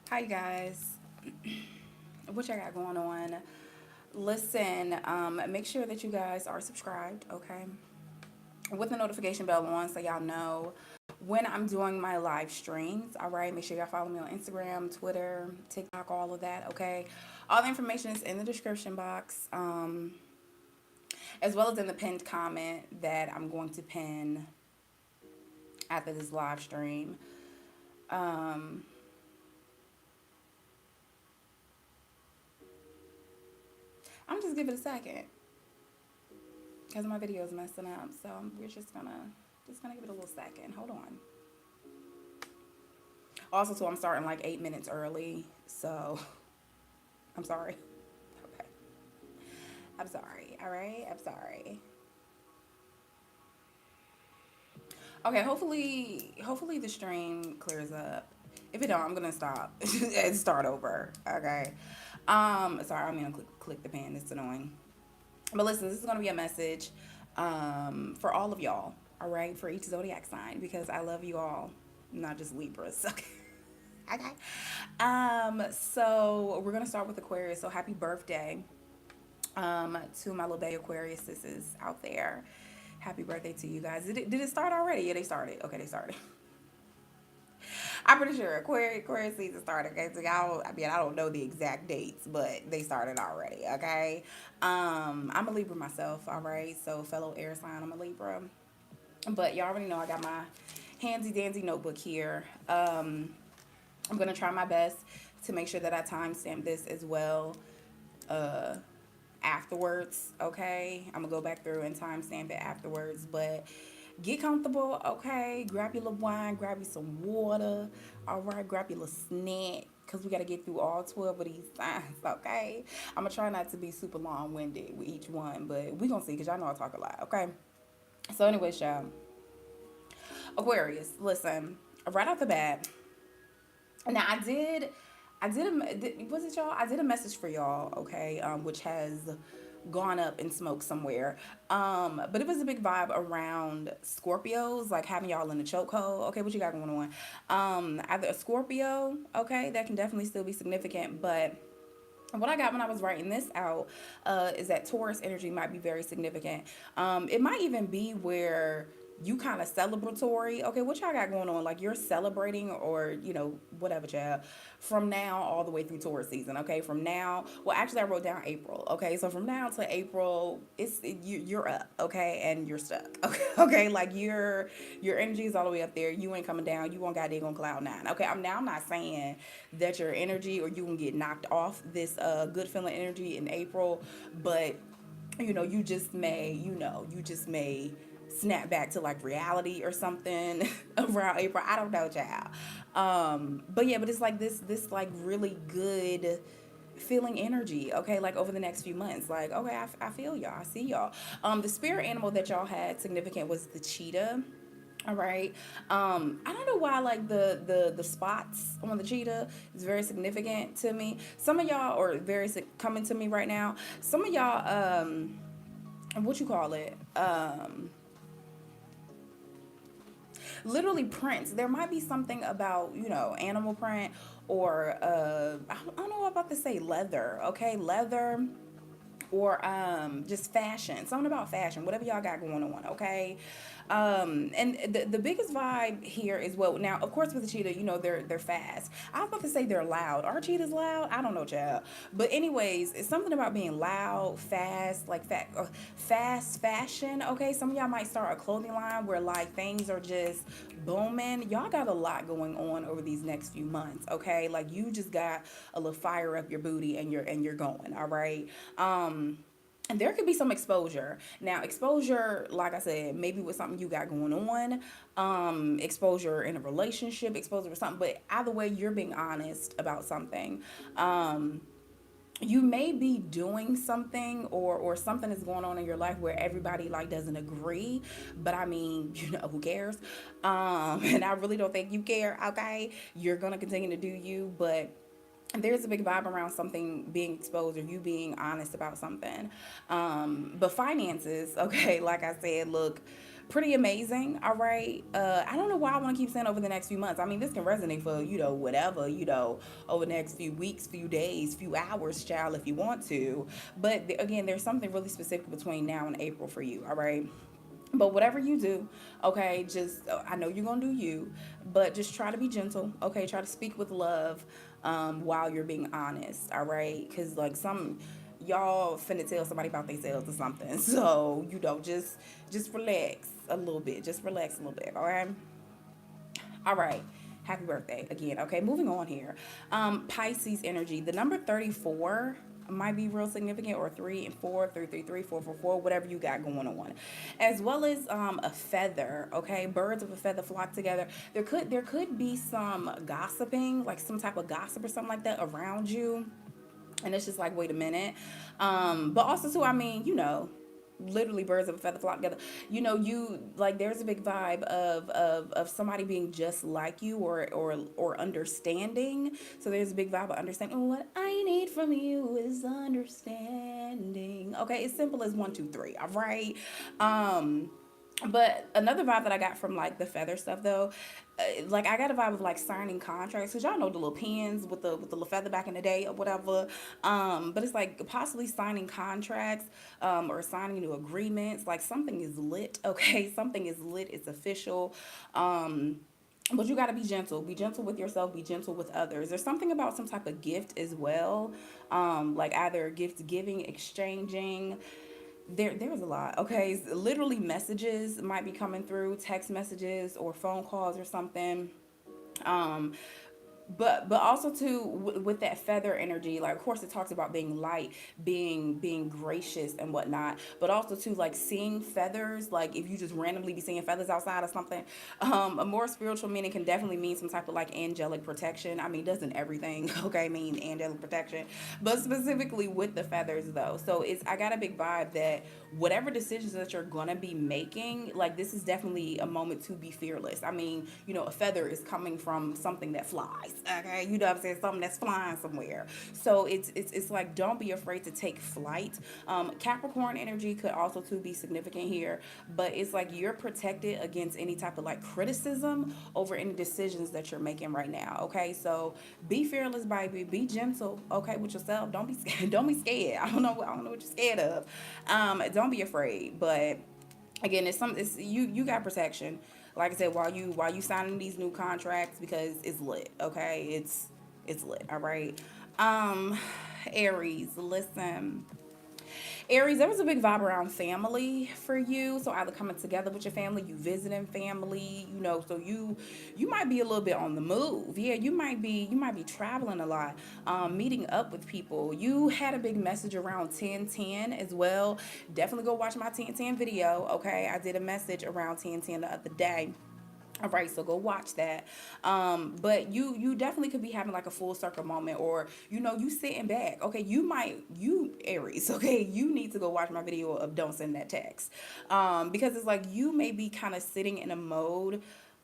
Hi, you guys. What y'all got going on? Listen, make sure that you guys are subscribed, okay? With the notification bell on so y'all know when I'm doing my live streams, all right? Make sure y'all follow me on Instagram, Twitter, TikTok, all of that, okay? All the information is in the description box, as well as in the pinned comment that I'm going to pin after this live stream. Um, I'm just give it a second because my video is messing up. So we're just gonna give it a little second. Hold on. Also, too, I'm starting like 8 minutes early, so I'm sorry. Okay, I'm sorry. All right, I'm sorry. Okay, hopefully the stream clears up. If it don't, I'm gonna stop and start over. Okay. Sorry, I'm gonna click the pen. It's annoying. But listen, this is gonna be a message, for all of y'all. All right, for each zodiac sign because I love you all, not just Libras. Okay. Okay. So we're gonna start with Aquarius. So happy birthday, to my little baby Aquarius sisters out there. Happy birthday to you guys. Did it start already? Yeah, they started. Okay, they started. I'm pretty sure Aquarius season started. Okay, so y'all. I mean, I don't know the exact dates, but they started already. Okay. I'm a Libra myself. All right. So fellow air sign. I'm a Libra. But y'all already know I got my handsy dandy notebook here. I'm gonna try my best to make sure that I timestamp this as well, uh, afterwards. Okay, I'm gonna go back through and timestamp it afterwards. But get comfortable. Okay, grab your little wine, grab you some water. All right, grab your little snack. Cause we gotta get through all 12 of these signs, okay? I'm gonna try not to be super long-winded with each one, but we gonna see. Cause y'all know I talk a lot, okay? So, anyways, y'all, Aquarius. Listen, right off the bat, now was it y'all? I did a message for y'all, okay, which has gone up in smoke somewhere. But it was a big vibe around Scorpios, like having y'all in the chokehold. Okay, what you got going on? Either a Scorpio, okay, that can definitely still be significant, but what I got when I was writing this out, is that Taurus energy might be very significant. It might even be where you kind of celebratory. Okay, what y'all got going on? Like you're celebrating, or whatever, child. From now all the way through Taurus season. Okay, from now. Well, actually, I wrote down April. Okay, so from now to April, you're up. Okay, and you're stuck. Okay, okay, like your energy is all the way up there. You ain't coming down. You on goddamn on cloud nine. Okay, I'm not saying that your energy or you can get knocked off this good feeling energy in April, but you just may snap back to like reality or something around April. I don't know, child. But yeah, but it's like this like really good feeling energy, okay, like over the next few months. Like, okay, I feel y'all, I see y'all. The spirit animal that y'all had significant was the cheetah. All right. I don't know why like the spots on the cheetah is very significant to me. Some of y'all are coming to me right now. Some of y'all, what you call it? Literally prints. There might be something about, animal print, or I don't know about to say leather, okay? Leather, or just fashion, something about fashion, whatever y'all got going on, okay? And the biggest vibe here is, well, now of course with the cheetah, they're fast. I was about to say they're loud. Are cheetahs loud? I don't know, child. But anyways, it's something about being loud, fast, like fast fashion. Okay, some of y'all might start a clothing line where like things are just booming. Y'all got a lot going on over these next few months. Okay, like you just got a little fire up your booty and you're going. All right. And there could be some exposure. Now, exposure, like I said, maybe with something you got going on, exposure in a relationship, exposure with something, but either way, you're being honest about something. Um, you may be doing something, or something is going on in your life where everybody like doesn't agree, but I mean, who cares? And I really don't think you care. Okay, you're gonna continue to do you, but there's a big vibe around something being exposed or you being honest about something. But finances, okay, like I said, look, pretty amazing. All right. I don't know why I want to keep saying over the next few months. I mean, this can resonate for, whatever, over the next few weeks, few days, few hours, child, if you want to. But again, there's something really specific between now and April for you. All right. But whatever you do, okay, just, I know you're gonna do you, but just try to be gentle, okay? Try to speak with love, while you're being honest, all right? Because like some y'all finna tell somebody about themselves or something, so just relax a little bit, just relax a little bit, all right? All right. Happy birthday again. Okay, moving on here. Pisces energy. The number 34 might be real significant, or 3 and 4, 3, 3, 3, 4, 4, 4, whatever you got going on. As well as a feather, okay? Birds of a feather flock together. There could be some gossiping, like some type of gossip or something like that around you. And it's just like, wait a minute. But also too, I mean, literally birds of a feather flock together. You like, there's a big vibe of somebody being just like you, or understanding. So there's a big vibe of understanding. What I need from you is understanding. Okay, it's simple as 1, 2, 3. All right. But another vibe that I got from like the feather stuff though, like I got a vibe of like signing contracts, because y'all know the little pens with the little feather back in the day or whatever. But it's like possibly signing contracts, or signing new agreements. Like something is lit, okay? Something is lit. It's official. But you got to be gentle. Be gentle with yourself. Be gentle with others. There's something about some type of gift as well, like either gift giving, exchanging. There's a lot. Okay, literally messages might be coming through, text messages or phone calls or something. um but also too, with that feather energy, like of course it talks about being light, being gracious and whatnot, but also too, like seeing feathers, like if you just randomly be seeing feathers outside or something. A more spiritual meaning can definitely mean some type of like angelic protection. I mean, doesn't everything okay mean angelic protection? But specifically with the feathers though, so it's, I got a big vibe that whatever decisions that you're gonna be making, like this is definitely a moment to be fearless. I mean, a feather is coming from something that flies. Okay, you know what I'm saying? Something that's flying somewhere. So it's like, don't be afraid to take flight. Capricorn energy could also too be significant here, but it's like you're protected against any type of like criticism over any decisions that you're making right now. Okay, so be fearless, baby. Be gentle. Okay, with yourself. Don't be scared. Don't be scared. I don't know what you're scared of. Don't be afraid. But again, it's you got protection, like I said, while you signing these new contracts, because it's lit. Okay, it's lit. All right. um Aries, listen. Aries, there was a big vibe around family for you. So either coming together with your family, you visiting family, so you might be a little bit on the move. Yeah, you might be traveling a lot, meeting up with people. You had a big message around 1010 as well. Definitely go watch my 1010 video. Okay. I did a message around 1010 the other day. All right, so go watch that. But you definitely could be having like a full circle moment, or you sitting back. Okay, you Aries. Okay, you need to go watch my video of don't send that text, because it's like you may be kind of sitting in a mode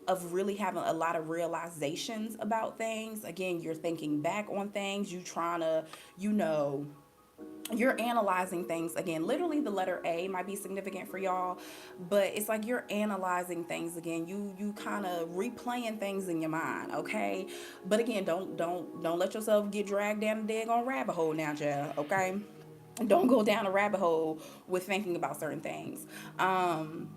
of really having a lot of realizations about things. Again, you're thinking back on things. You trying to, you know you're analyzing things. Again, literally the letter A might be significant for y'all, but it's like you're analyzing things. Again, you kind of replaying things in your mind. Okay, but again, don't let yourself get dragged down a daggone rabbit hole now, child. Okay, don't go down a rabbit hole with thinking about certain things. um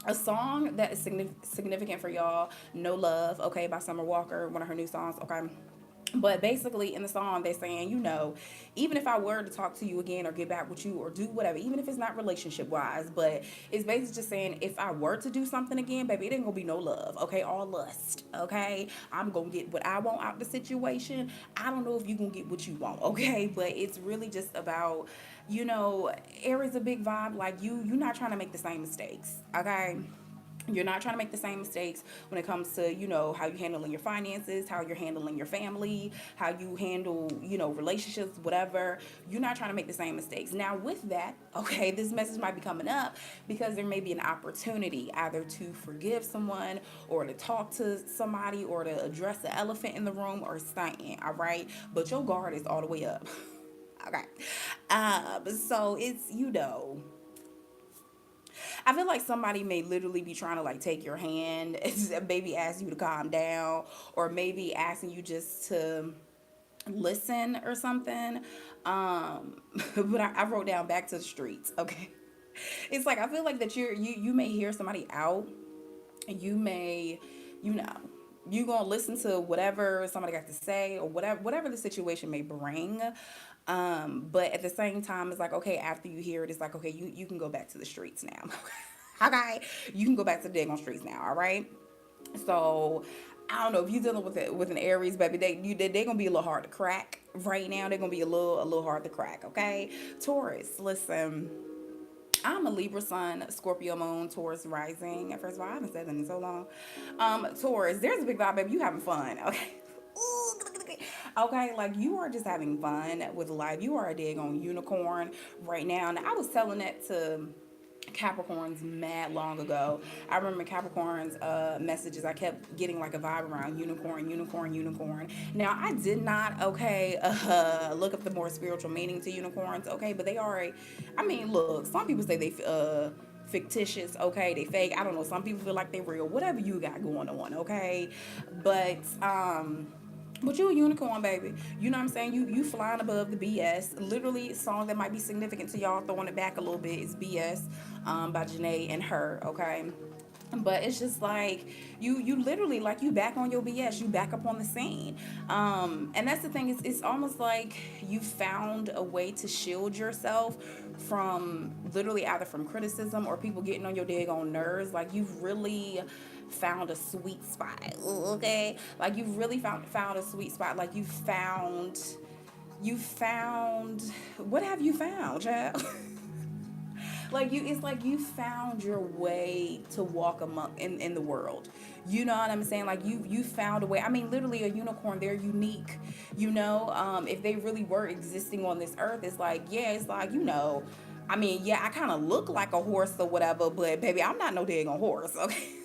a song that is significant for y'all, No Love, okay, by Summer Walker, one of her new songs. Okay, but basically in the song they're saying, even if I were to talk to you again or get back with you or do whatever, even if it's not relationship wise, but it's basically just saying, if I were to do something again, baby, it ain't gonna be no love. Okay, all lust. Okay, I'm gonna get what I want out the situation. I don't know if you gonna get what you want. Okay, but it's really just about, Aries, a big vibe, like you're not trying to make the same mistakes. Okay, you're not trying to make the same mistakes when it comes to, how you're handling your finances, how you're handling your family, how you handle, relationships, whatever. You're not trying to make the same mistakes. Now with that, okay, this message might be coming up because there may be an opportunity either to forgive someone, or to talk to somebody, or to address the elephant in the room, or something. All right, but your guard is all the way up. Okay. So it's, I feel like somebody may literally be trying to like take your hand, maybe ask you to calm down, or maybe asking you just to listen or something. Um, but I wrote down back to the streets. Okay, it's like I feel like that you may hear somebody out, and you may, you know, you gonna listen to whatever somebody got to say or whatever the situation may bring. But at the same time, it's like okay, after you hear it, it's like okay, you can go back to the streets now. Okay, you can go back to the daggone streets now. All right. So I don't know if you're dealing with with an Aries, baby. They gonna be a little hard to crack right now. They're gonna be a little hard to crack. Okay, Taurus. Listen, I'm a Libra sun, Scorpio moon, Taurus rising. First of all, I haven't said that in so long. Taurus, there's a big vibe, baby. You having fun, okay? Ooh, okay, like you are just having fun with life. You are a daggone unicorn right now. And I was telling that to Capricorns mad long ago. I remember Capricorns messages. I kept getting like a vibe around unicorn, unicorn, unicorn. Now I did not look up the more spiritual meaning to unicorns. Okay, but they are I mean, look, some people say they fictitious. Okay, they fake. I don't know. Some people feel like they real. Whatever you got going on. Okay, but but you a unicorn, baby. You know what I'm saying? You flying above the BS. Literally, a song that might be significant to y'all, throwing it back a little bit, is BS by Janae and her, okay? But it's just like you literally like you back on your BS, you back up on the scene. And that's the thing, it's almost like you found a way to shield yourself from literally either from criticism or people getting on your daggone nerves. Like you've really found a sweet spot. Okay, like you've really found a sweet spot. Like you found what have you found, child? Like you it's like you found your way to walk among in the world. You know what I'm saying? Like you found a way. I mean, literally a unicorn, they're unique. If they really were existing on this earth, it's like yeah, it's like I mean, yeah, I kind of look like a horse or whatever, but baby, I'm not no daggone horse, okay?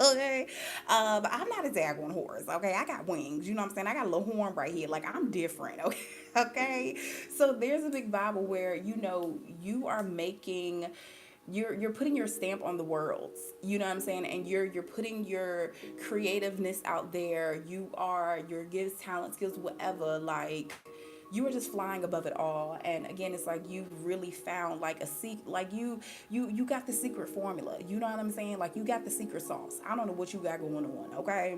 Okay, I'm not a daggone horse. Okay, I got wings. You know what I'm saying? I got a little horn right here. Like I'm different. Okay, okay. So there's a big Bible where you are making you're putting your stamp on the world. You know what I'm saying? And you're putting your creativeness out there. You are your gifts, talent, skills, whatever. Like you were just flying above it all. And again, it's like you really found like a secret. Like you got the secret formula. You know what I'm saying? Like you got the secret sauce. I don't know what you got going on. Okay,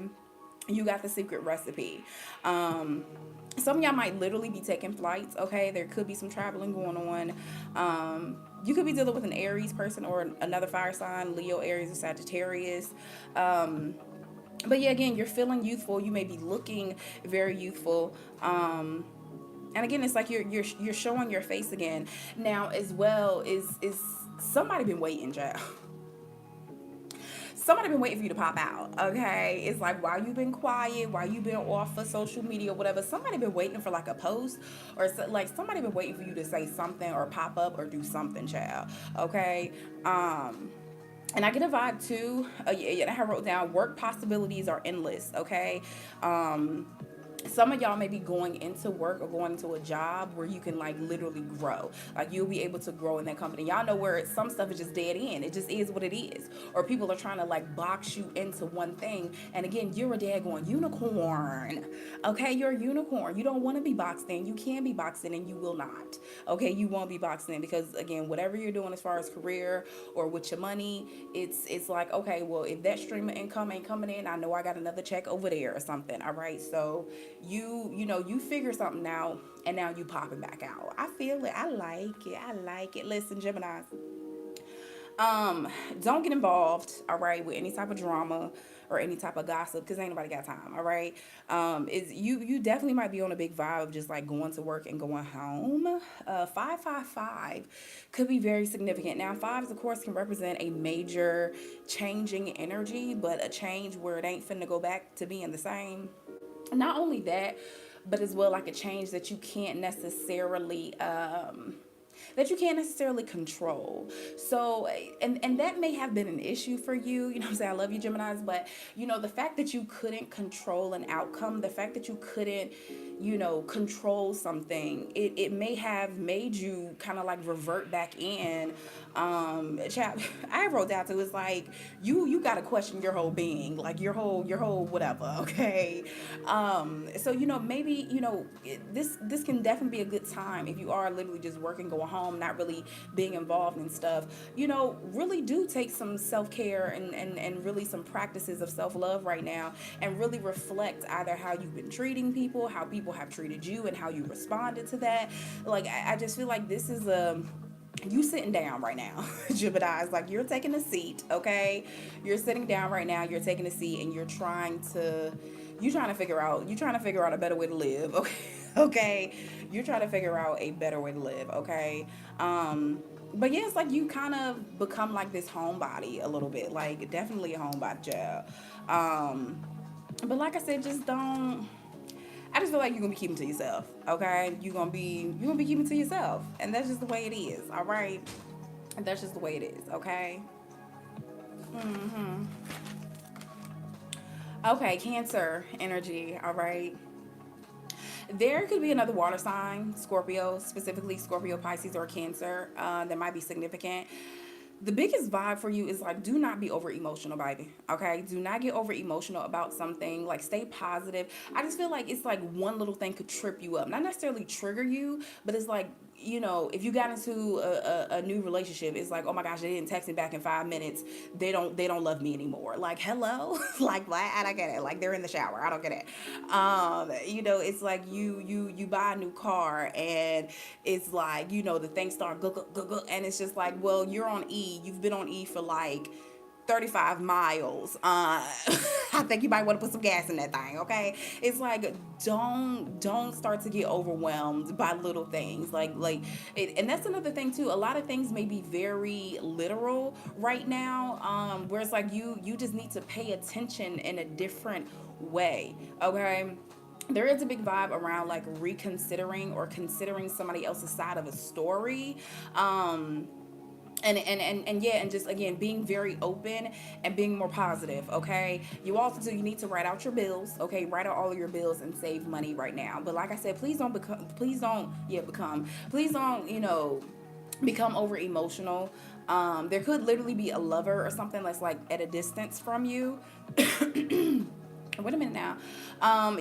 you got the secret recipe. um some of y'all might literally be taking flights. Okay, there could be some traveling going on. You could be dealing with an Aries person or another fire sign, Leo, Aries, or Sagittarius. But yeah, again, you're feeling youthful. You may be looking very youthful. And again, it's like you're showing your face again now as well. Is somebody been waiting, child? Somebody been waiting for you to pop out. Okay, it's like while you've been quiet, while you've been off of social media, whatever, somebody been waiting for like a post, or like somebody been waiting for you to say something or pop up or do something, child. Okay. And I get a vibe too. Yeah, I wrote down work possibilities are endless. Okay. Some of y'all may be going into work or going into a job where you can like literally grow. Like you'll be able to grow in that company. Y'all know where some stuff is just dead end. It just is what it is. Or people are trying to like box you into one thing. And again, you're a daggone unicorn. Okay, you're a unicorn. You don't want to be boxed in. You can be boxed in and you will not. Okay, you won't be boxed in because again, whatever you're doing as far as career or with your money, it's like, okay, well, if that stream of income ain't coming in, I know I got another check over there or something. All right. So you figure something out and now you popping back out. I feel it. I like it. Listen, Gemini, don't get involved, all right, with any type of drama or any type of gossip because ain't nobody got time, all right. Is you definitely might be on a big vibe of just like going to work and going home. 555 could be very significant. Now fives of course can represent a major changing energy, but a change where it ain't finna go back to being the same. Not only that, but as well like a change that you can't necessarily that you can't necessarily control. So, and that may have been an issue for you. You know what I'm saying? I love you, Geminis, but you know, the fact that you couldn't control an outcome, the fact that you couldn't, you know, control something, it may have made you kind of like revert back in. Chap, I wrote down to it's like you got to question your whole being, like your whole whatever. Okay. So you know, maybe you know this can definitely be a good time if you are literally just working, going home, not really being involved in stuff. You know, really do take some self-care and really some practices of self-love right now, and really reflect either how you've been treating people, how people have treated you, and how you responded to that. Like I just feel like this is a you sitting down right now. Gemini's like you're taking a seat. Okay, you're sitting down right now, you're taking a seat, and you're trying to figure out a better way to live. Okay. Okay, you're trying to figure out a better way to live. Okay. But yeah, it's like you kind of become like this homebody a little bit, like definitely a homebody child. But like I said, just don't. I just feel like you're gonna be keeping to yourself. Okay, you're gonna be keeping to yourself, and that's just the way it is. All right, and that's just the way it is. Okay. Okay, Cancer energy. All right. There could be another water sign, Scorpio, specifically Scorpio, Pisces, or Cancer, that might be significant. The biggest vibe for you is like, do not be over emotional, baby. Okay, do not get over emotional about something. Like, stay positive. I just feel like it's like one little thing could trip you up, not necessarily trigger you, but it's like, you know, if you got into a new relationship, it's like, oh my gosh, they didn't text me back in 5 minutes, they don't love me anymore. Like, hello. Like, what? I don't get it. Like, they're in the shower, I don't get it. You know, it's like you buy a new car, and it's like, you know, the things start go, go, go, go, and it's just like, well, you're on E, you've been on E for like 35 miles. I think you might want to put some gas in that thing. Okay, it's like, don't start to get overwhelmed by little things, and that's another thing too. A lot of things may be very literal right now, where it's like you just need to pay attention in a different way. Okay, there is a big vibe around like reconsidering or considering somebody else's side of a story. And yeah, and just again being very open and being more positive. Okay, you need to write out your bills. Okay, write out all of your bills and save money right now. But like I said, please don't, you know, become over emotional. There could literally be a lover or something that's like at a distance from you. Wait a minute now.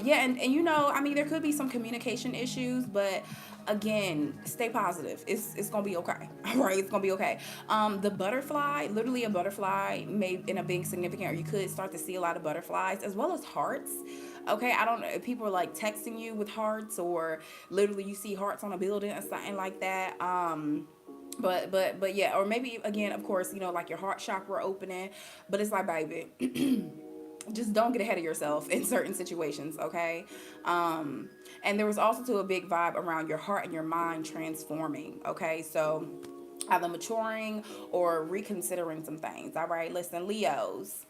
Yeah, and you know, I mean, there could be some communication issues, but again, stay positive. It's gonna be okay. All right, it's gonna be okay. The butterfly, literally a butterfly may end up being significant, or you could start to see a lot of butterflies as well as hearts. Okay, I don't know if people are like texting you with hearts, or literally you see hearts on a building or something like that. But yeah, or maybe again, of course, you know, like your heart chakra opening, but it's like, baby. Just don't get ahead of yourself in certain situations. Okay. And there was also to a big vibe around your heart and your mind transforming. Okay, so either maturing or reconsidering some things. All right, listen, Leos.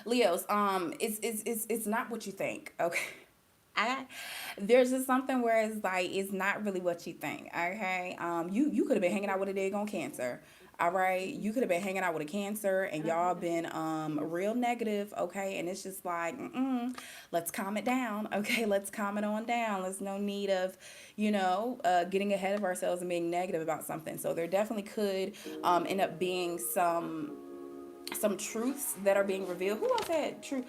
Leos, it's not what you think. Okay. I, there's just something where it's like it's not really what you think. Okay, you could have been hanging out with a daggone Cancer. All right, you could have been hanging out with a Cancer, and y'all been real negative. Okay, and it's just like, let's calm it down. Okay, let's calm it on down. There's no need of, you know, getting ahead of ourselves and being negative about something. So there definitely could end up being some truths that are being revealed. Who else had truth?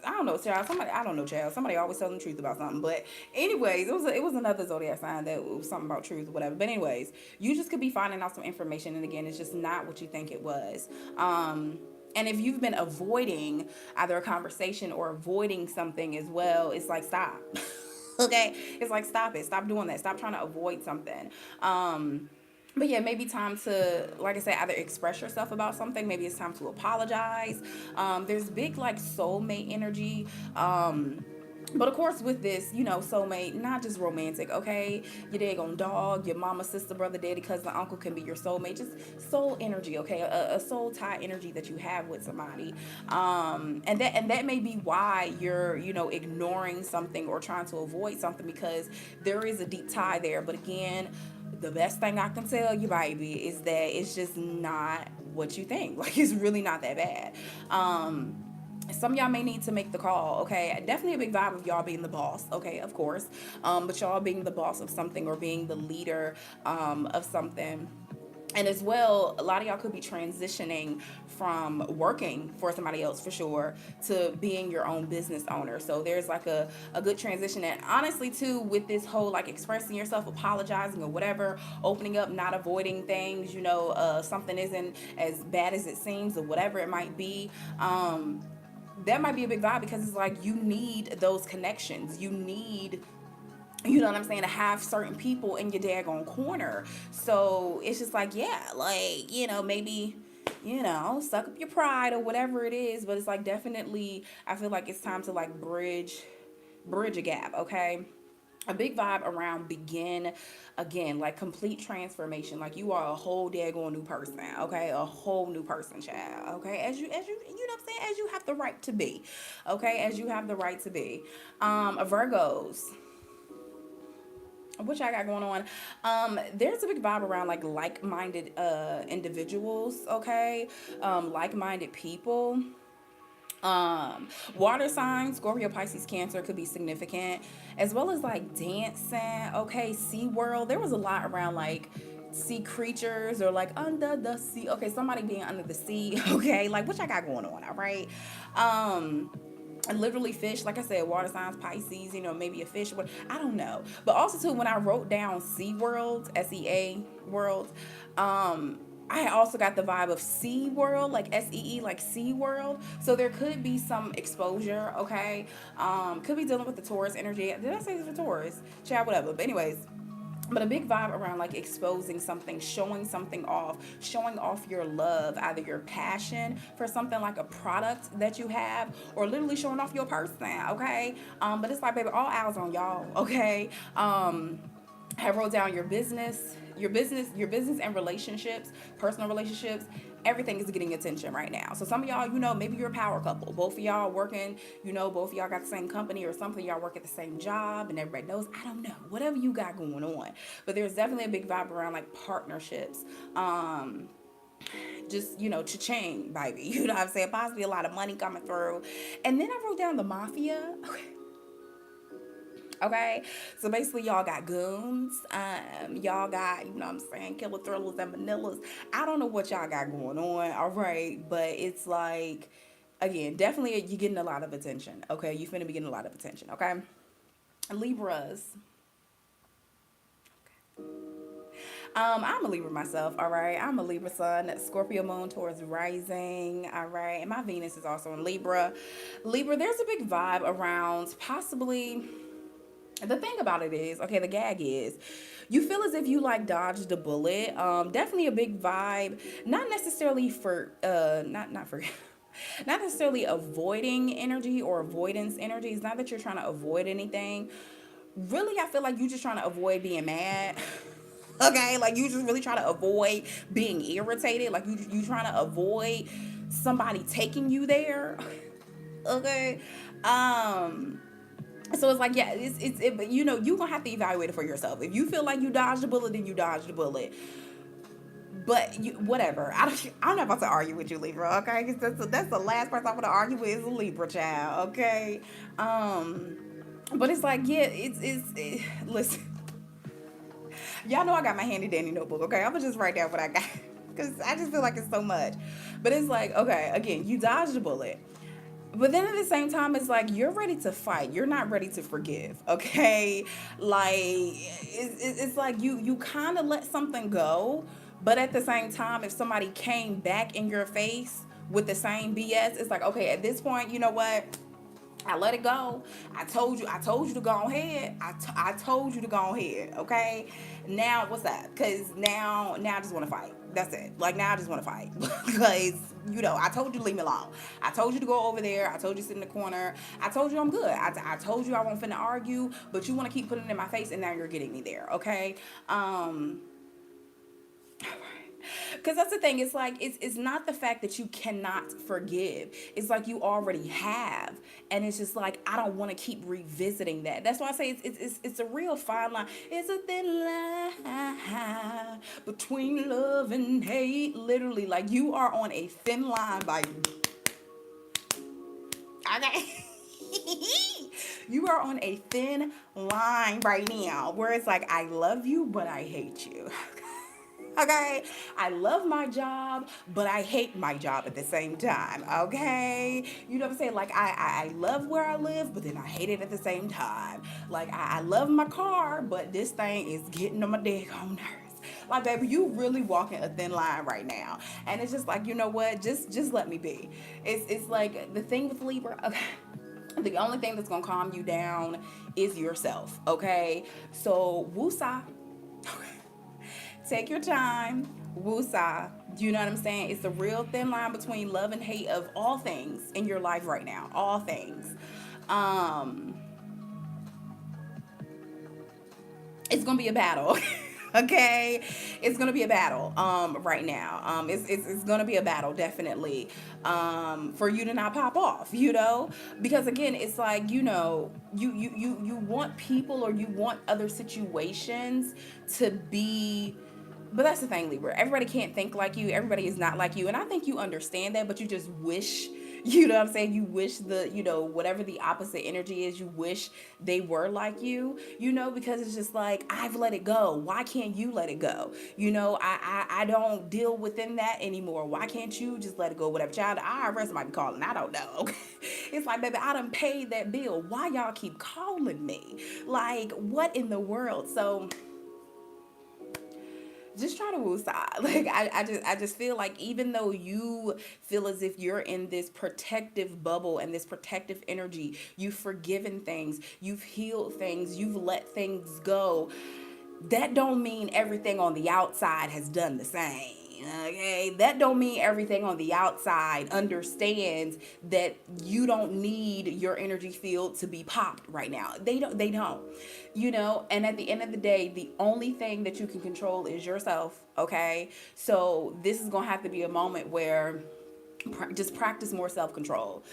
I don't know, child. Somebody, I don't know, child. Somebody always telling the truth about something. But anyways, it was another zodiac sign that was something about truth or whatever. But anyways, you just could be finding out some information, and again, it's just not what you think it was. And if you've been avoiding either a conversation or avoiding something as well, it's like, stop. Okay, it's like, stop it. Stop doing that. Stop trying to avoid something. But yeah, maybe time to, like I said, either express yourself about something. Maybe it's time to apologize. There's big like soulmate energy. But of course, with this, you know, soulmate, not just romantic, okay? Your daggone dog, your mama, sister, brother, daddy, cousin, uncle can be your soulmate. Just soul energy, okay? A soul tie energy that you have with somebody. And that may be why you're, you know, ignoring something or trying to avoid something, because there is a deep tie there. But again, the best thing I can tell you, baby, is that it's just not what you think. Like, it's really not that bad. Some of y'all may need to make the call, okay? Definitely a big vibe of y'all being the boss, okay, of course. But y'all being the boss of something, or being the leader of something. And as well, a lot of y'all could be transitioning from working for somebody else, for sure, to being your own business owner. So there's like a good transition. And honestly too, with this whole like expressing yourself, apologizing or whatever, opening up, not avoiding things, something isn't as bad as it seems, or whatever it might be. That might be a big vibe, because it's like you need those connections. You need, you know what I'm saying, to have certain people in your daggone corner. So it's just like, yeah, like, maybe, suck up your pride or whatever it is. But it's like, definitely, I feel like it's time to like bridge a gap, okay? A big vibe around begin again, like complete transformation. Like, you are a whole daggone new person, okay? A whole new person, child, okay? As you know what I'm saying, as you have the right to be, okay? As you have the right to be. Virgos, what y'all got going on? There's a big vibe around like-minded individuals, okay? Like-minded people. Water signs, Scorpio, Pisces, Cancer could be significant, as well as like dancing, okay? Sea world, there was a lot around like sea creatures, or like under the sea, okay? Somebody being under the sea, okay? Like, what y'all got going on, all right? And literally fish, like I said, water signs, Pisces, maybe a fish, but I don't know. But also too, when I wrote down Sea World, SEA world, I also got the vibe of Sea World, like SEE, like Sea World. So there could be some exposure, okay? Could be dealing with the Taurus energy. Did I say this for Taurus? Child, whatever. But anyways, but a big vibe around like exposing something, showing something off, showing off your love, either your passion for something like a product that you have, or literally showing off your person, okay? But it's like, baby, all eyes on y'all, okay? I wrote down your business and relationships, personal relationships. Everything is getting attention right now. So some of y'all, maybe you're a power couple. Both of y'all working, both of y'all got the same company or something. Y'all work at the same job and everybody knows. I don't know. Whatever you got going on. But there's definitely a big vibe around like partnerships. Just, cha-ching, baby. You know what I'm saying? Possibly a lot of money coming through. And then I wrote down the mafia. Okay, so basically y'all got goons, y'all got, what I'm saying, killer thrillers and vanillas. I don't know what y'all got going on, all right, but it's like, again, definitely you're getting a lot of attention, okay? You finna be getting a lot of attention, okay? Libras. I'm a Libra myself, all right? I'm a Libra sun, Scorpio moon towards rising, all right? And my Venus is also in Libra. Libra, there's a big vibe around possibly... The thing about it is, okay, the gag is, you feel as if you like dodged a bullet. Definitely a big vibe. Not necessarily for, not for, not necessarily avoiding energy or avoidance energy. It's not that you're trying to avoid anything. Really, I feel like you're just trying to avoid being mad. Okay, like you just really trying to avoid being irritated. Like you trying to avoid somebody taking you there. Okay. So it's like, yeah, but you gonna have to evaluate it for yourself. If you feel like you dodged a bullet, then you dodged a bullet. But whatever. I'm not about to argue with you, Libra. Okay, because that's the last person I'm gonna argue with is a Libra child. Okay, but it's like, yeah, listen. Y'all know I got my handy dandy notebook. Okay, I'm gonna just write down what I got because I just feel like it's so much. But it's like, okay, again, you dodged a bullet. But then at the same time, it's like, you're ready to fight. You're not ready to forgive, okay? Like, it's like you kind of let something go. But at the same time, if somebody came back in your face with the same BS, it's like, okay, at this point, you know what? I let it go. I told you to go ahead. I told you to go ahead, okay? Now, what's that? Because now I just want to fight. That's it. Like, now I just want to fight. Because, I told you to leave me alone. I told you to go over there. I told you to sit in the corner. I told you I'm good. I told you I won't finna argue, but you want to keep putting it in my face, and now you're getting me there, okay? All right. Because that's the thing. It's like it's not the fact that you cannot forgive. It's like you already have, and it's just like I don't want to keep revisiting that. That's why I say it's a real fine line. It's a thin line between love and hate. Literally, like you are on a thin line by. Okay. You are on a thin line right now where it's like I love you but I hate you. Okay, I love my job, but I hate my job at the same time. Okay, you know what I'm saying? Like I love where I live, but then I hate it at the same time. Like I love my car, but this thing is getting on my daggone nerves. Like baby, you really walking a thin line right now, and it's just like you know what? Just let me be. It's like the thing with Libra. Okay. The only thing that's gonna calm you down is yourself. Okay, so woosah. Take your time, woosah. You know what I'm saying? It's a real thin line between love and hate of all things in your life right now. All things. It's gonna be a battle. Okay, it's gonna be a battle right now. It's gonna be a battle, definitely, for you to not pop off, you know, because again it's like you want people or you want other situations to be. But that's the thing, Libra. Everybody can't think like you. Everybody is not like you. And I think you understand that, but you just wish, you know what I'm saying? You wish whatever the opposite energy is, you wish they were like you know, because it's just like, I've let it go. Why can't you let it go? You know, I don't deal within that anymore. Why can't you just let it go? Whatever. Child, the IRS might be calling. I don't know. Okay? It's like, baby, I done paid that bill. Why y'all keep calling me? Like, what in the world? So just try to woosah. Like I just feel like even though you feel as if you're in this protective bubble and this protective energy, you've forgiven things, you've healed things, you've let things go. That don't mean everything on the outside has done the same. Okay, that don't mean everything on the outside understands that you don't need your energy field to be popped right now. They don't, you know. And at the end of the day, the only thing that you can control is yourself. Okay, so this is gonna have to be a moment where just practice more self-control,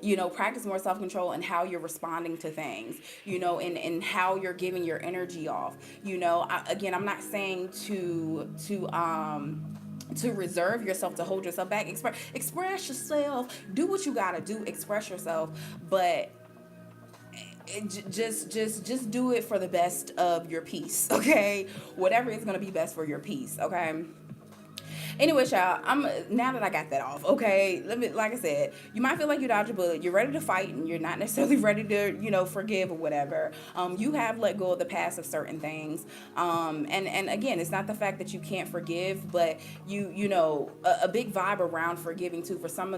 you know, practice more self-control and how you're responding to things, you know, and how you're giving your energy off, you know. Again, I'm not saying to reserve yourself, to hold yourself back. Express yourself, do what you gotta do, express yourself, but just do it for the best of your peace. Okay, whatever is gonna be best for your peace. Okay. Anyway, y'all, now that I got that off, okay, like I said, you might feel like you dodged a bullet. You're ready to fight, and you're not necessarily ready to, you know, forgive or whatever. You have let go of the past of certain things. And again, it's not the fact that you can't forgive, but you know, a big vibe around forgiving too for some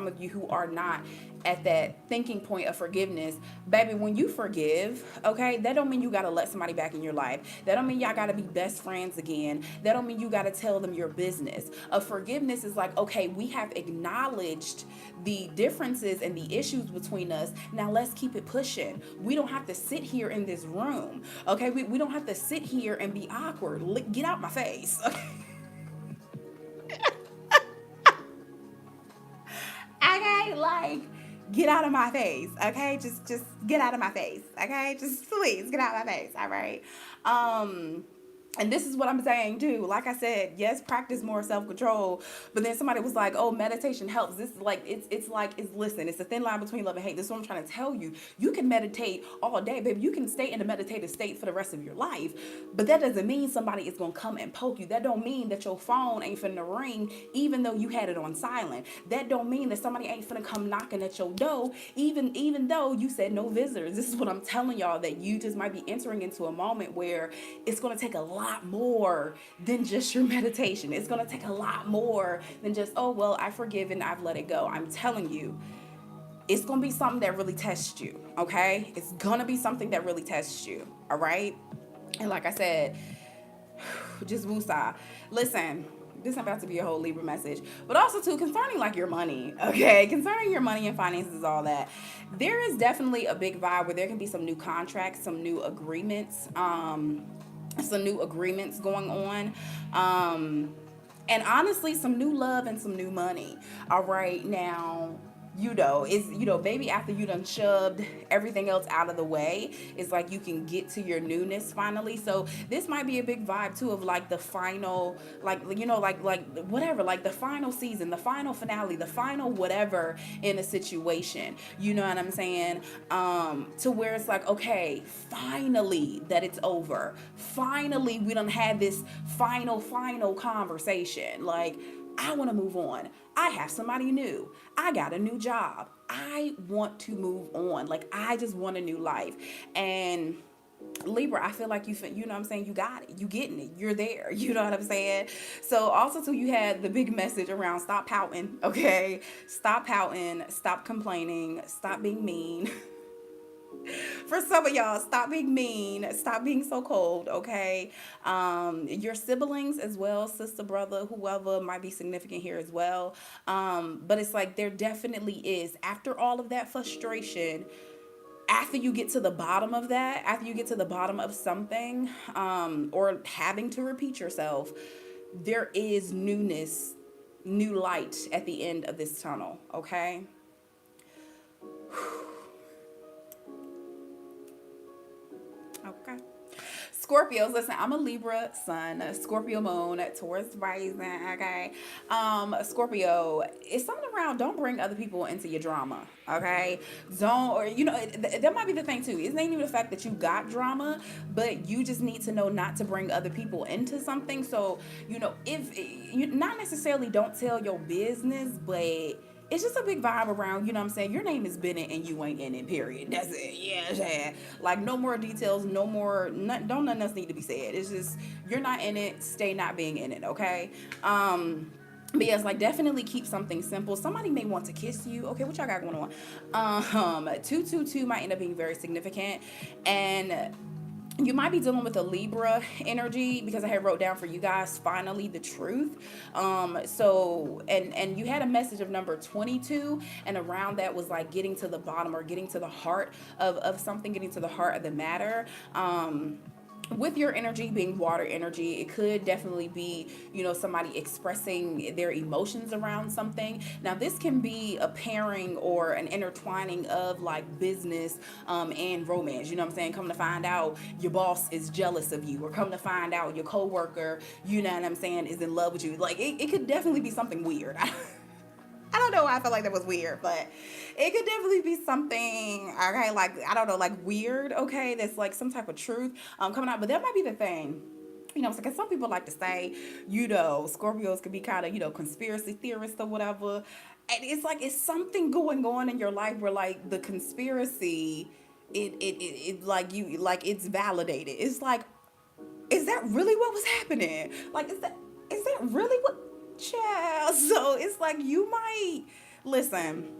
of you who are not at that thinking point of forgiveness. Baby, when you forgive, okay, that don't mean you gotta let somebody back in your life. That don't mean y'all gotta be best friends again. That don't mean you gotta tell them your business. Forgiveness is like, okay, we have acknowledged the differences and the issues between us. Now let's keep it pushing. We don't have to sit here in this room, okay? We don't have to sit here and be awkward. Get out my face, okay? Okay, like, get out of my face, okay? Just get out of my face, okay? Just please get out of my face, all right? And this is what I'm saying too. Like I said, yes, practice more self-control. But then somebody was like, "Oh, meditation helps." This is like listen, it's a thin line between love and hate. This is what I'm trying to tell you. You can meditate all day, baby. You can stay in a meditative state for the rest of your life. But that doesn't mean somebody is gonna come and poke you. That don't mean that your phone ain't finna ring even though you had it on silent. That don't mean that somebody ain't finna come knocking at your door even though you said no visitors. This is what I'm telling y'all, that you just might be entering into a moment where it's gonna take a lot more than just your meditation. It's going to take a lot more than just, oh, well, I've forgiven, I've let it go. I'm telling you, it's going to be something that really tests you, okay? It's going to be something that really tests you, all right? And like I said, just woosah. Listen, this is about to be a whole Libra message, but also too concerning like your money, okay? Concerning your money and finances, all that. There is definitely a big vibe where there can be some new contracts, some new agreements, going on. And honestly, some new love and some new money. All right, now, it's, maybe after you done shoved everything else out of the way, it's like you can get to your newness finally. So this might be a big vibe too of like the final, like, whatever, like the final season, the final finale, the final whatever in a situation. You know what I'm saying? To where it's like, okay, finally that it's over. Finally, we done had this final conversation. Like, I want to move on. I have somebody new. I got a new job. I want to move on. Like, I just want a new life. And Libra, I feel like you know what I'm saying, you got it. You getting it. You're there. You know what I'm saying? So also too, you had the big message around stop pouting, okay? Stop pouting, stop complaining, stop being mean. For some of y'all, stop being mean, stop being so cold, okay? Your siblings as well, sister, brother, whoever might be significant here as well. But it's like there definitely is, after all of that frustration, after you get to the bottom of that, after you get to the bottom of something, or having to repeat yourself, there is newness, new light at the end of this tunnel, okay? Okay. Scorpios, listen, I'm a Libra sun, Scorpio moon, Taurus rising, okay? Scorpio, it's something around, don't bring other people into your drama, okay? Don't, or, that might be the thing too. It ain't even the fact that you got drama, but you just need to know not to bring other people into something. So, if you not necessarily don't tell your business, but it's just a big vibe around, you know what I'm saying? Your name is Bennett and you ain't in it, period. That's it. Yeah. Like, no more details, no more, don't nothing else need to be said. It's just, you're not in it, stay not being in it, okay? But yes, like, definitely keep something simple. Somebody may want to kiss you. Okay, what y'all got going on? 222 might end up being very significant. And you might be dealing with a Libra energy, because I had wrote down for you guys, finally the truth. And you had a message of number 22, and around that was like getting to the bottom, or getting to the heart of something, getting to the heart of the matter. With your energy being water energy, it could definitely be, somebody expressing their emotions around something. Now, this can be a pairing or an intertwining of like business and romance. You know what I'm saying? Come to find out, your boss is jealous of you, or come to find out, your coworker, you know what I'm saying, is in love with you. Like, it could definitely be something weird. I don't know why I felt like that was weird, but it could definitely be something, okay, like, I don't know, like weird, okay, that's like some type of truth coming out. But that might be the thing. Because some people like to say, Scorpios could be kind of, conspiracy theorists or whatever. And it's like, it's something going on in your life where, like, the conspiracy, it like, it's validated. It's like, is that really what was happening? Like, is that really what, child? So it's like, you might, listen,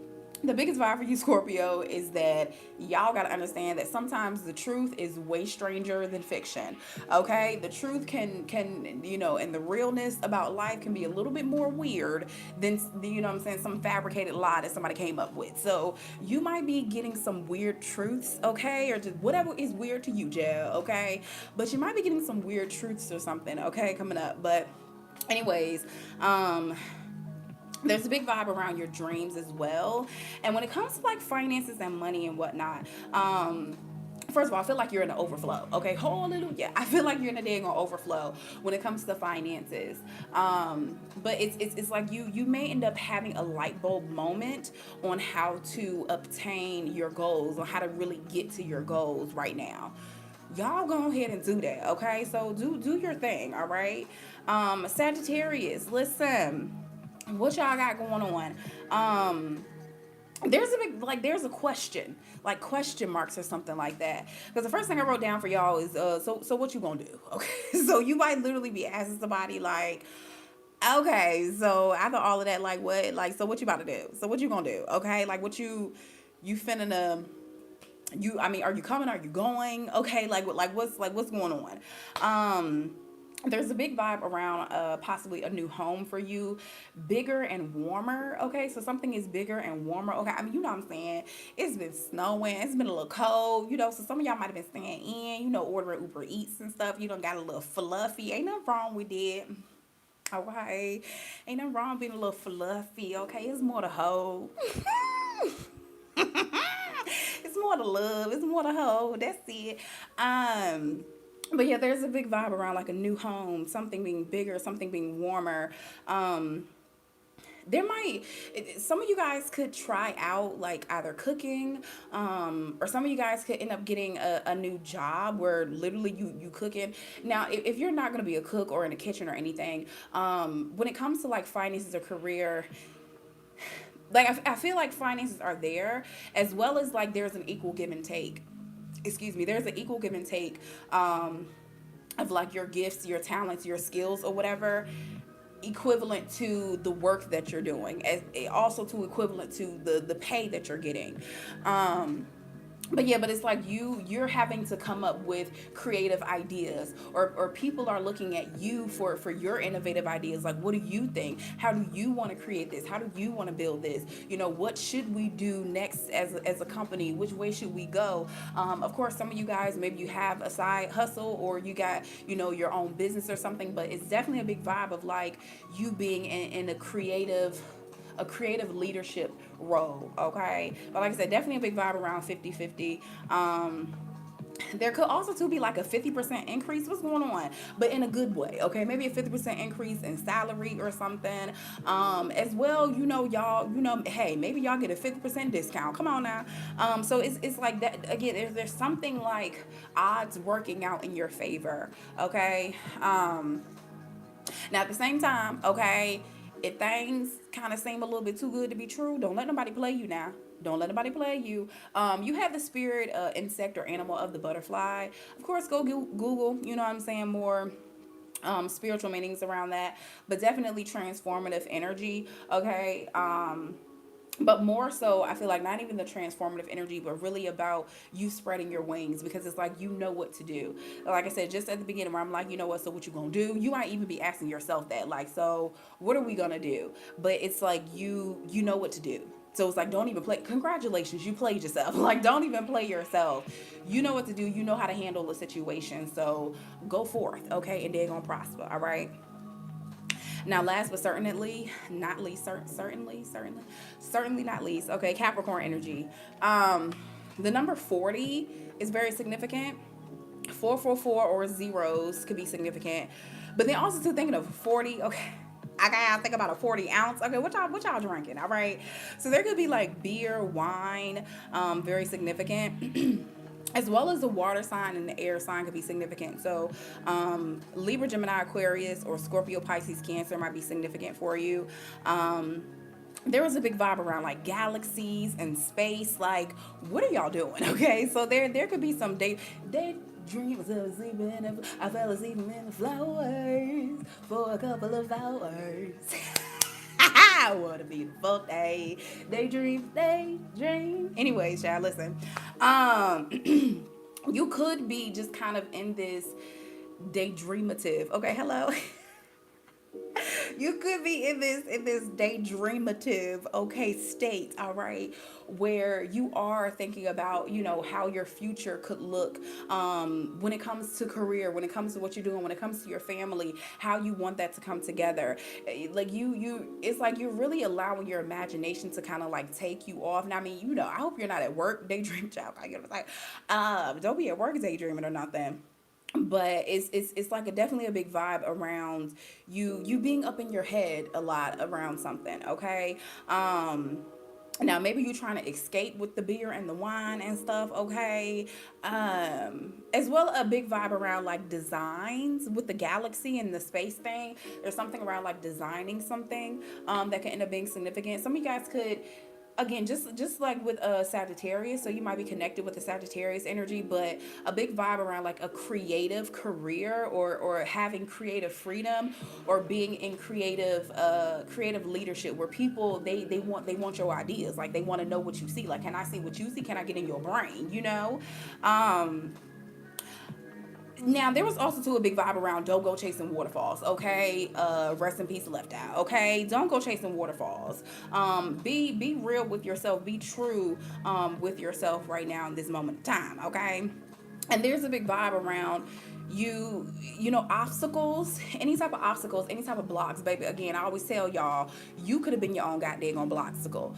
the biggest vibe for you, Scorpio, is that y'all gotta understand that sometimes the truth is way stranger than fiction. Okay, the truth can and the realness about life can be a little bit more weird than, what I'm saying, some fabricated lie that somebody came up with. So you might be getting some weird truths, okay, or just whatever is weird to you, Jill, okay. But you might be getting some weird truths or something, okay, coming up. But anyways, there's a big vibe around your dreams as well. And when it comes to like finances and money and whatnot, first of all, I feel like you're in an overflow. Okay, hallelujah. I feel like you're in a dang on overflow when it comes to finances. But it's like you may end up having a light bulb moment on how to obtain your goals, or how to really get to your goals right now. Y'all go ahead and do that, okay? So do your thing, all right? Sagittarius, listen, what y'all got going on? There's a big, like, there's a question, like question marks or something like that. Because the first thing I wrote down for y'all is so what you gonna do? Okay, so you might literally be asking somebody like, okay, so after all of that, like, what, like, so what you about to do? So what you gonna do? Okay, like, what you finna, I mean, are you coming? Are you going? Okay, like what's going on? There's a big vibe around possibly a new home for you, bigger and warmer. Okay, so something is bigger and warmer. Okay, I mean, you know what I'm saying, it's been snowing, it's been a little cold, so some of y'all might have been staying in, ordering Uber Eats and stuff. You done got a little fluffy, ain't nothing wrong with it. Okay, ain't nothing wrong being a little fluffy. Okay, it's more to hold. It's more to love. It's more to hold. That's it. Um, but yeah, there's a big vibe around like a new home, something being bigger, something being warmer. Um, there might some of you guys could try out like either cooking, or some of you guys could end up getting a new job where literally you cooking. Now if you're not going to be a cook or in a kitchen or anything, when it comes to like finances or career, like I feel like finances are there, as well as like there's an equal give and take. Excuse me, there's an equal give and take, of like your gifts, your talents, your skills or whatever, equivalent to the work that you're doing, as also to equivalent to the pay that you're getting. But yeah, but it's like you're having to come up with creative ideas, or people are looking at you for your innovative ideas. Like, what do you think? How do you want to create this? How do you want to build this? You know, what should we do next as a company? Which way should we go? Of course, some of you guys, maybe you have a side hustle, or you got, you know, your own business or something, but it's definitely a big vibe of like you being in a creative leadership role. Okay, but like I said, definitely a big vibe around 50-50. There could also too be like a 50% increase. What's going on? But in a good way, okay? Maybe a 50% increase in salary or something. As well, you know, y'all, you know, hey, maybe y'all get a 50% discount. Come on now. So it's like that again. There's something like odds working out in your favor, okay? Now at the same time, okay, if things kind of seem a little bit too good to be true, don't let nobody play you now. Don't let nobody play you. You have the spirit, insect or animal of the butterfly. Of course, go Google, you know what I'm saying, more spiritual meanings around that, but definitely transformative energy, okay? But more so, I feel like not even the transformative energy, but really about you spreading your wings, because it's like you know what to do. Like I said just at the beginning, where I'm like, you know what, so what you gonna do? You might even be asking yourself that, like, so what are we gonna do? But it's like you know what to do. So it's like, don't even play. Congratulations, you played yourself. Like, don't even play yourself. You know what to do. You know how to handle a situation. So go forth, okay, and they're gonna prosper. All right. Now, last but certainly not least, certainly not least. Okay, Capricorn energy. The number 40 is very significant. 444 or zeros could be significant, but then also too thinking of 40. Okay, I gotta think about a 40 ounce. Okay, what y'all drinking? All right, so there could be like beer, wine, very significant. As well as the water sign and the air sign could be significant. So, Libra, Gemini, Aquarius, or Scorpio, Pisces, Cancer might be significant for you. There was a big vibe around like galaxies and space. Like, what are y'all doing? Okay, so there could be some day dreams. I fell asleep in the flowers for a couple of hours. What a beautiful day. Daydream. Anyways, y'all, listen. Um, you could be just kind of in this daydreamative. Okay, hello. You could be in this daydreamative, okay, state, all right, where you are thinking about, you know, how your future could look, when it comes to career, when it comes to what you're doing, when it comes to your family, how you want that to come together. Like it's like you're really allowing your imagination to kind of like take you off. And I mean, you know, I hope you're not at work daydream child. I get it. Like, don't be at work daydreaming or nothing. But it's like definitely a big vibe around you being up in your head a lot around something, okay? Now maybe you're trying to escape with the beer and the wine and stuff, okay? As well, a big vibe around like designs with the galaxy and the space thing. There's something around like designing something, that can end up being significant. Some of you guys could, again, just like with Sagittarius, so you might be connected with the Sagittarius energy, but a big vibe around like a creative career, or having creative freedom, or being in creative leadership, where people they want your ideas, like they want to know what you see. Like, can I see what you see? Can I get in your brain, you know? Now there was also too a big vibe around don't go chasing waterfalls, okay? Rest in peace, Left Eye, okay? Don't go chasing waterfalls. Be real with yourself. Be true with yourself right now in this moment of time, okay? And there's a big vibe around you know, obstacles, any type of obstacles, any type of blocks, baby. Again, I always tell y'all, you could have been your own goddamn on blocksticle.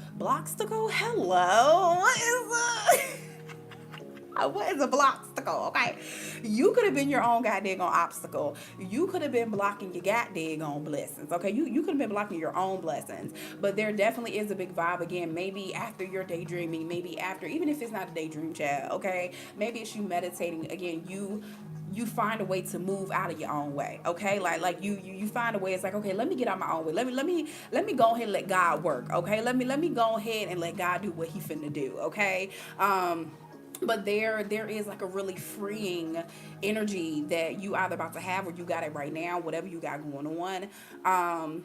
Hello, what is what is a blocksticle? Okay, you could have been your own goddamn obstacle. You could have been blocking your goddamn blessings. Okay, you could have been blocking your own blessings. But there definitely is a big vibe again. Maybe after you're daydreaming, maybe after, even if it's not a daydream, chat. Okay, maybe it's you meditating. Again, you find a way to move out of your own way. Okay, like you find a way. It's like, okay, let me get out my own way. Let me go ahead and let God work. Okay, let me go ahead and let God do what He finna do. Okay. But there is like a really freeing energy that you either about to have or you got it right now, whatever you got going on.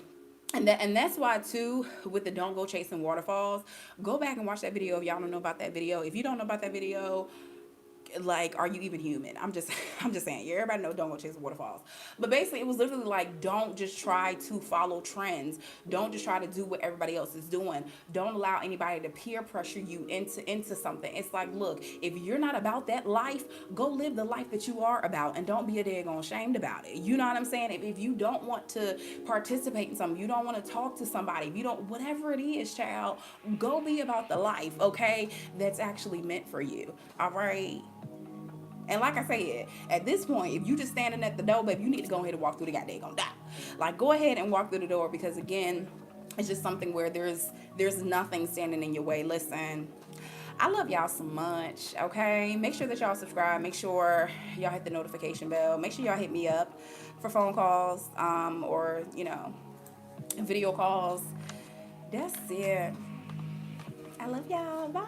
And that's why too, with the don't go chasing waterfalls, go back and watch that video if y'all don't know about that video. If you don't know about that video, like, are you even human? I'm just saying, yeah, everybody know don't go chase waterfalls. But basically it was literally like, don't just try to follow trends. Don't just try to do what everybody else is doing. Don't allow anybody to peer pressure you into something. It's like, look, if you're not about that life, go live the life that you are about, and don't be a daggone shamed about it. You know what I'm saying? If you don't want to participate in something, you don't want to talk to somebody, if you don't, whatever it is, child, go be about the life, okay, that's actually meant for you. All right. And like I said, at this point, if you just standing at the door, baby, you need to go ahead and walk through the goddamn gonna die. Like, go ahead and walk through the door, because again, it's just something where there's nothing standing in your way. Listen, I love y'all so much. Okay, make sure that y'all subscribe. Make sure y'all hit the notification bell. Make sure y'all hit me up for phone calls, or you know, video calls. That's it. I love y'all. Bye.